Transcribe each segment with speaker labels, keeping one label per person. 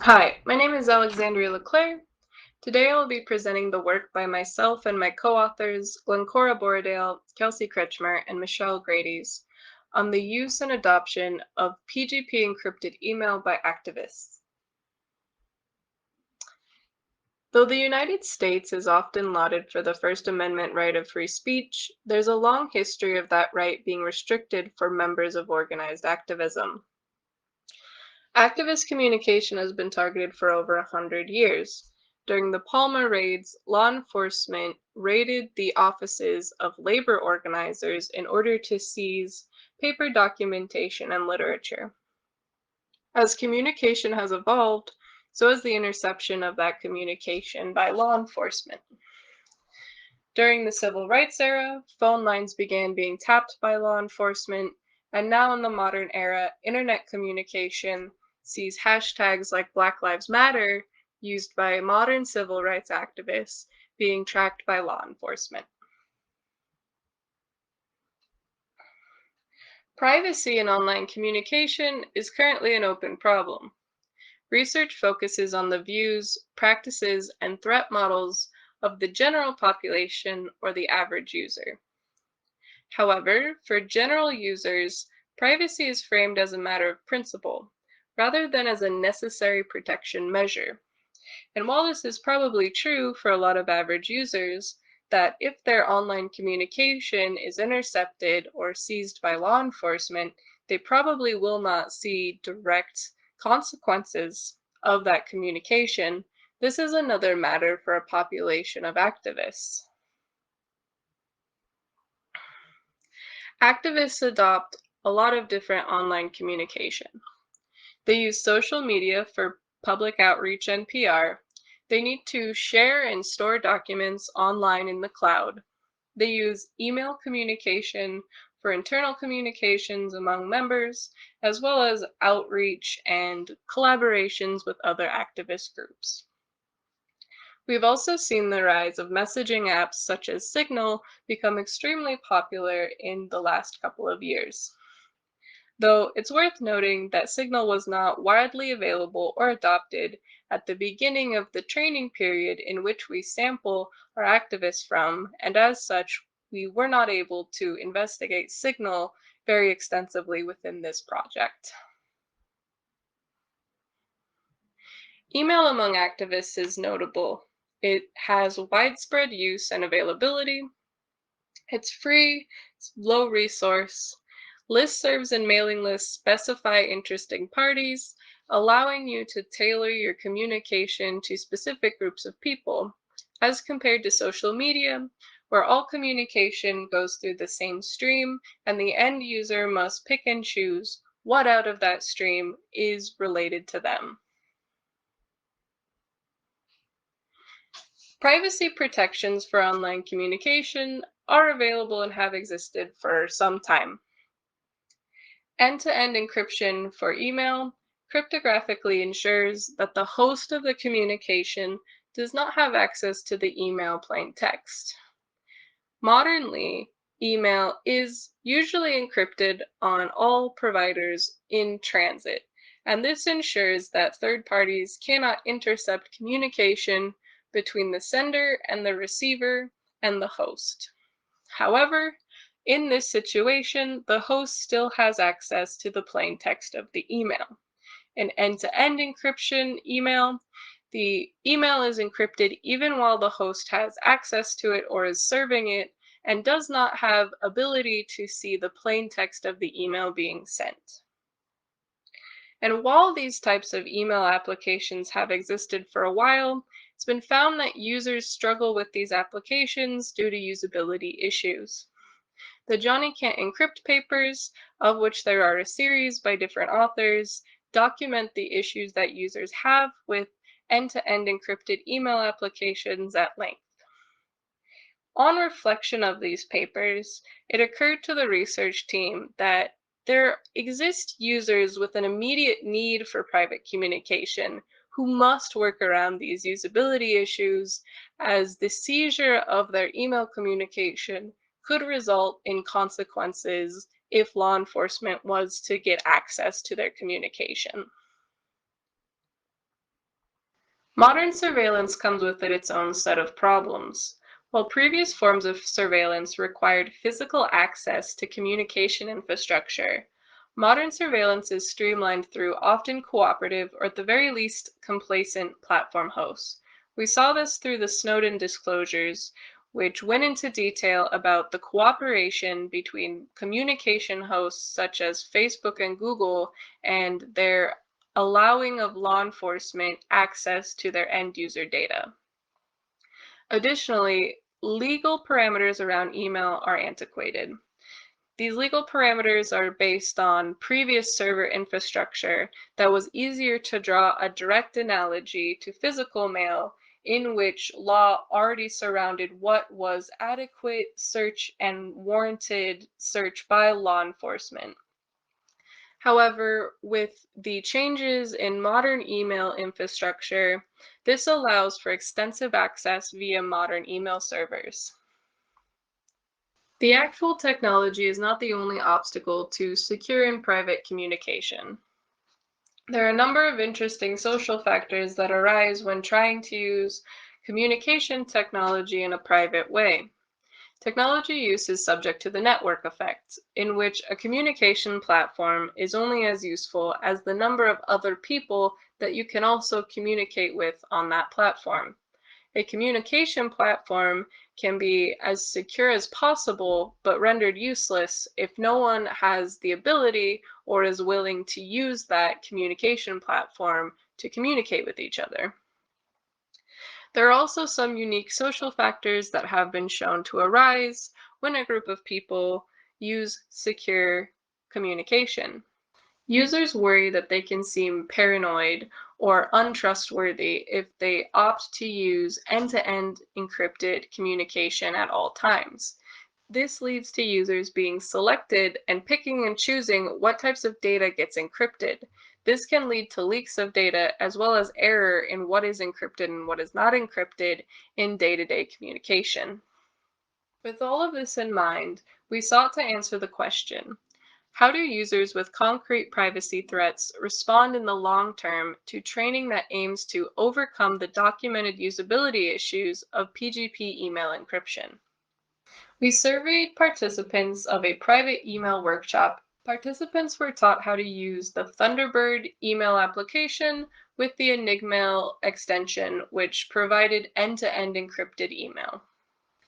Speaker 1: Hi, my name is Alexandria Leclerc. Today I will be presenting the work by myself and my co-authors, Glencora Borodale, Kelsey Kretschmer, and Michelle Grades, on the use and adoption of PGP encrypted email by activists. Though the United States is often lauded for the First Amendment right of free speech, there's a long history of that right being restricted for members of organized activism. Activist communication has been targeted for over 100 years. During the Palmer raids, law enforcement raided the offices of labor organizers in order to seize paper documentation and literature. As communication has evolved, so has the interception of that communication by law enforcement. During the civil rights era, phone lines began being tapped by law enforcement, and now in the modern era, internet communication sees hashtags like Black Lives Matter used by modern civil rights activists being tracked by law enforcement. Privacy in online communication is currently an open problem. Research focuses on the views, practices, and threat models of the general population or the average user. However, for general users, privacy is framed as a matter of principle, rather than as a necessary protection measure. And while this is probably true for a lot of average users, that if their online communication is intercepted or seized by law enforcement, they probably will not see direct consequences of that communication. This is another matter for a population of activists. Activists adopt a lot of different online communication. They use social media for public outreach and PR. They need to share and store documents online in the cloud. They use email communication for internal communications among members, as well as outreach and collaborations with other activist groups. We've also seen the rise of messaging apps such as Signal become extremely popular in the last couple of years. Though it's worth noting that Signal was not widely available or adopted at the beginning of the training period in which we sample our activists from, and as such, we were not able to investigate Signal very extensively within this project. Email among activists is notable. It has widespread use and availability. It's free, it's low resource. Listservs and mailing lists specify interesting parties, allowing you to tailor your communication to specific groups of people, as compared to social media, where all communication goes through the same stream and the end user must pick and choose what out of that stream is related to them. Privacy protections for online communication are available and have existed for some time. End-to-end encryption for email cryptographically ensures that the host of the communication does not have access to the email plain text. Modernly, email is usually encrypted on all providers in transit, and this ensures that third parties cannot intercept communication between the sender and the receiver and the host. However, in this situation, the host still has access to the plain text of the email. In end-to-end encryption email, the email is encrypted even while the host has access to it or is serving it and does not have ability to see the plain text of the email being sent. And while these types of email applications have existed for a while, it's been found that users struggle with these applications due to usability issues. The Johnny Can't Encrypt papers, of which there are a series by different authors, document the issues that users have with end-to-end encrypted email applications at length. On reflection of these papers, it occurred to the research team that there exist users with an immediate need for private communication who must work around these usability issues, as the seizure of their email communication could result in consequences if law enforcement was to get access to their communication. Modern surveillance comes with its own set of problems. While previous forms of surveillance required physical access to communication infrastructure, modern surveillance is streamlined through often cooperative or at the very least complacent platform hosts. We saw this through the Snowden disclosures, which went into detail about the cooperation between communication hosts such as Facebook and Google and their allowing of law enforcement access to their end user data. Additionally, legal parameters around email are antiquated. These legal parameters are based on previous server infrastructure that was easier to draw a direct analogy to physical mail, in which law already surrounded what was adequate search and warranted search by law enforcement. However, with the changes in modern email infrastructure, this allows for extensive access via modern email servers. The actual technology is not the only obstacle to secure and private communication. There are a number of interesting social factors that arise when trying to use communication technology in a private way. Technology use is subject to the network effect, in which a communication platform is only as useful as the number of other people that you can also communicate with on that platform. A communication platform can be as secure as possible, but rendered useless if no one has the ability or is willing to use that communication platform to communicate with each other. There are also some unique social factors that have been shown to arise when a group of people use secure communication. Users worry that they can seem paranoid or untrustworthy if they opt to use end-to-end encrypted communication at all times. This leads to users being selected and picking and choosing what types of data gets encrypted. This can lead to leaks of data as well as error in what is encrypted and what is not encrypted in day-to-day communication. With all of this in mind, we sought to answer the question: how do users with concrete privacy threats respond in the long term to training that aims to overcome the documented usability issues of PGP email encryption? We surveyed participants of a private email workshop. Participants were taught how to use the Thunderbird email application with the Enigmail extension, which provided end-to-end encrypted email.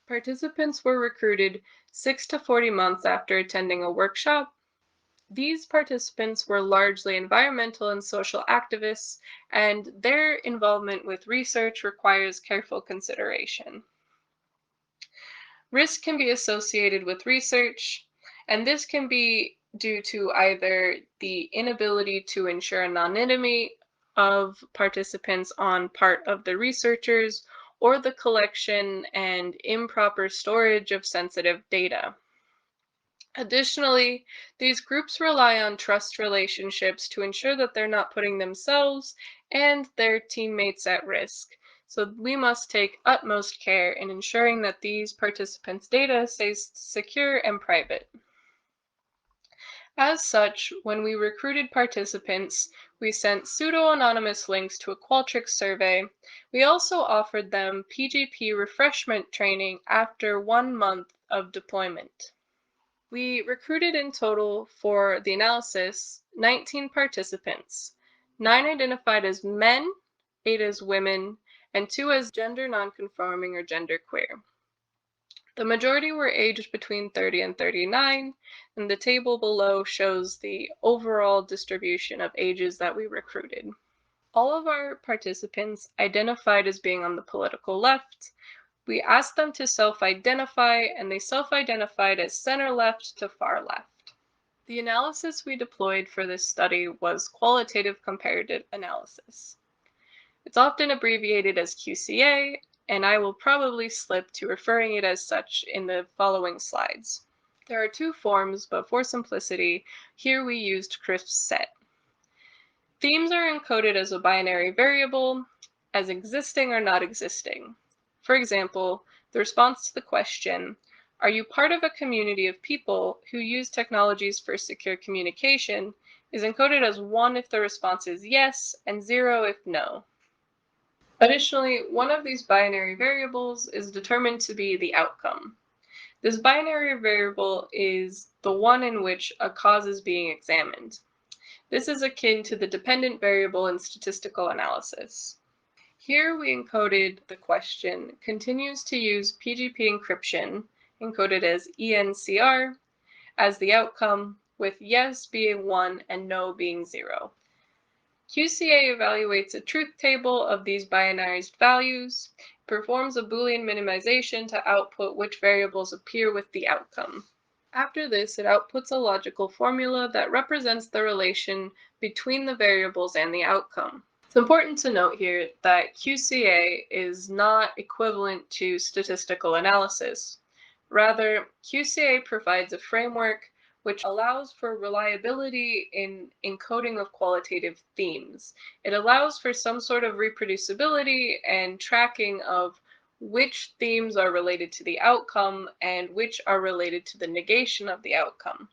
Speaker 1: Participants were recruited 6 to 40 months after attending a workshop. These participants were largely environmental and social activists, and their involvement with research requires careful consideration. Risk can be associated with research, and this can be due to either the inability to ensure anonymity of participants on part of the researchers or the collection and improper storage of sensitive data. Additionally, these groups rely on trust relationships to ensure that they're not putting themselves and their teammates at risk. So we must take utmost care in ensuring that these participants' data stays secure and private. As such, when we recruited participants, we sent pseudo-anonymous links to a Qualtrics survey. We also offered them PGP refreshment training after 1 month of deployment. We recruited in total for the analysis 19 participants. 9 identified as men, 8 as women, and 2 as gender nonconforming or genderqueer. The majority were aged between 30 and 39, and the table below shows the overall distribution of ages that we recruited. All of our participants identified as being on the political left. We asked them to self-identify, and they self-identified as center-left to far-left. The analysis we deployed for this study was qualitative comparative analysis. It's often abbreviated as QCA, and I will probably slip to referring it as such in the following slides. There are 2 forms, but for simplicity, here we used crisp set. Themes are encoded as a binary variable, as existing or not existing. For example, the response to the question, "Are you part of a community of people who use technologies for secure communication?" is encoded as 1 if the response is yes and 0 if no. Additionally, one of these binary variables is determined to be the outcome. This binary variable is the one in which a cause is being examined. This is akin to the dependent variable in statistical analysis. Here we encoded the question continues to use PGP encryption, encoded as ENCR, as the outcome, with yes being 1 and no being 0. QCA evaluates a truth table of these binarized values, performs a Boolean minimization to output which variables appear with the outcome. After this, it outputs a logical formula that represents the relation between the variables and the outcome. It's important to note here that QCA is not equivalent to statistical analysis. Rather, QCA provides a framework which allows for reliability in encoding of qualitative themes. It allows for some sort of reproducibility and tracking of which themes are related to the outcome and which are related to the negation of the outcome.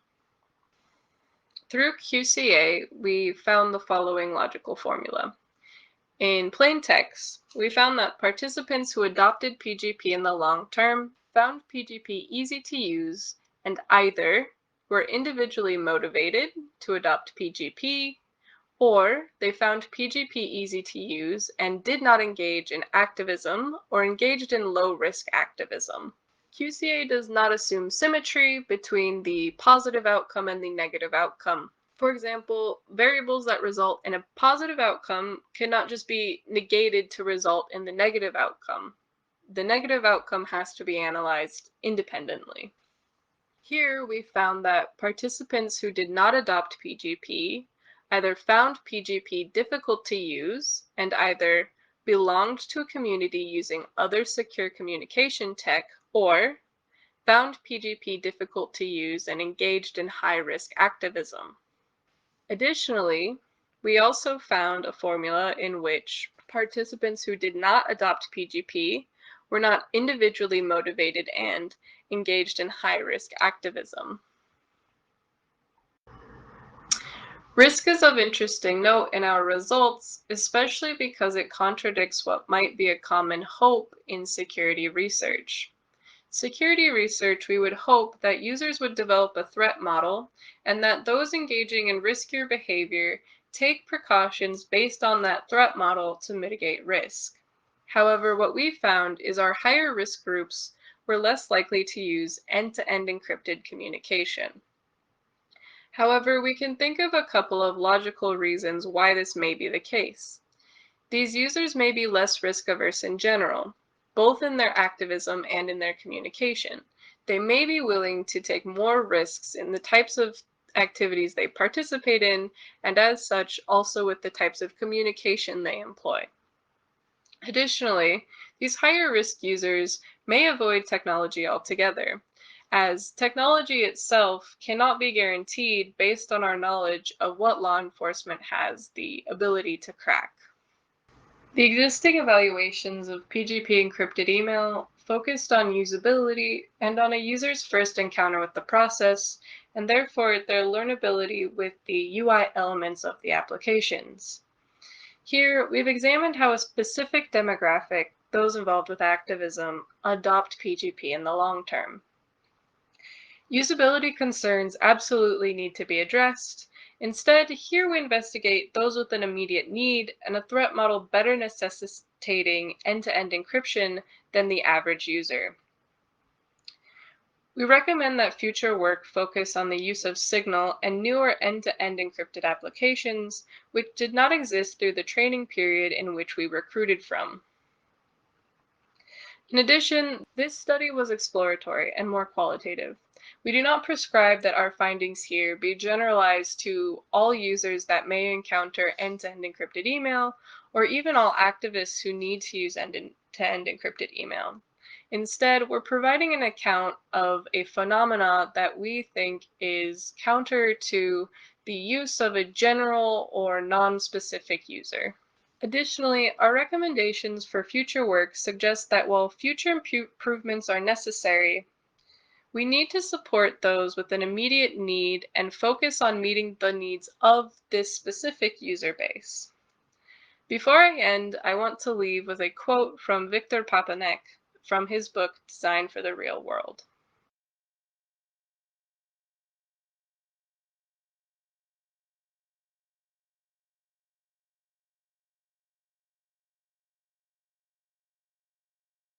Speaker 1: Through QCA, we found the following logical formula. In plain text, we found that participants who adopted PGP in the long term found PGP easy to use and either were individually motivated to adopt PGP, or they found PGP easy to use and did not engage in activism or engaged in low-risk activism. QCA does not assume symmetry between the positive outcome and the negative outcome. For example, variables that result in a positive outcome cannot just be negated to result in the negative outcome. The negative outcome has to be analyzed independently. Here we found that participants who did not adopt PGP either found PGP difficult to use and either belonged to a community using other secure communication tech or found PGP difficult to use and engaged in high-risk activism. Additionally, we also found a formula in which participants who did not adopt PGP were not individually motivated and engaged in high-risk activism. Risk is of interesting note in our results, especially because it contradicts what might be a common hope in security research. Security research, we would hope that users would develop a threat model and that those engaging in riskier behavior take precautions based on that threat model to mitigate risk. However, what we found is our higher risk groups were less likely to use end-to-end encrypted communication. However, we can think of a couple of logical reasons why this may be the case. These users may be less risk-averse in general, both in their activism and in their communication. They may be willing to take more risks in the types of activities they participate in, and as such, also with the types of communication they employ. Additionally, these higher risk users may avoid technology altogether, as technology itself cannot be guaranteed based on our knowledge of what law enforcement has the ability to crack. The existing evaluations of PGP encrypted email focused on usability and on a user's first encounter with the process, and therefore their learnability with the UI elements of the applications. Here, we've examined how a specific demographic, those involved with activism, adopt PGP in the long term. Usability concerns absolutely need to be addressed. Instead, here we investigate those with an immediate need and a threat model better necessitating end-to-end encryption than the average user. We recommend that future work focus on the use of Signal and newer end-to-end encrypted applications, which did not exist through the training period in which we recruited from. In addition, this study was exploratory and more qualitative. We do not prescribe that our findings here be generalized to all users that may encounter end-to-end encrypted email, or even all activists who need to use end-to-end encrypted email. Instead, we're providing an account of a phenomena that we think is counter to the use of a general or non-specific user. Additionally, our recommendations for future work suggest that while future improvements are necessary, we need to support those with an immediate need and focus on meeting the needs of this specific user base. Before I end, I want to leave with a quote from Victor Papanek from his book Design for the Real World.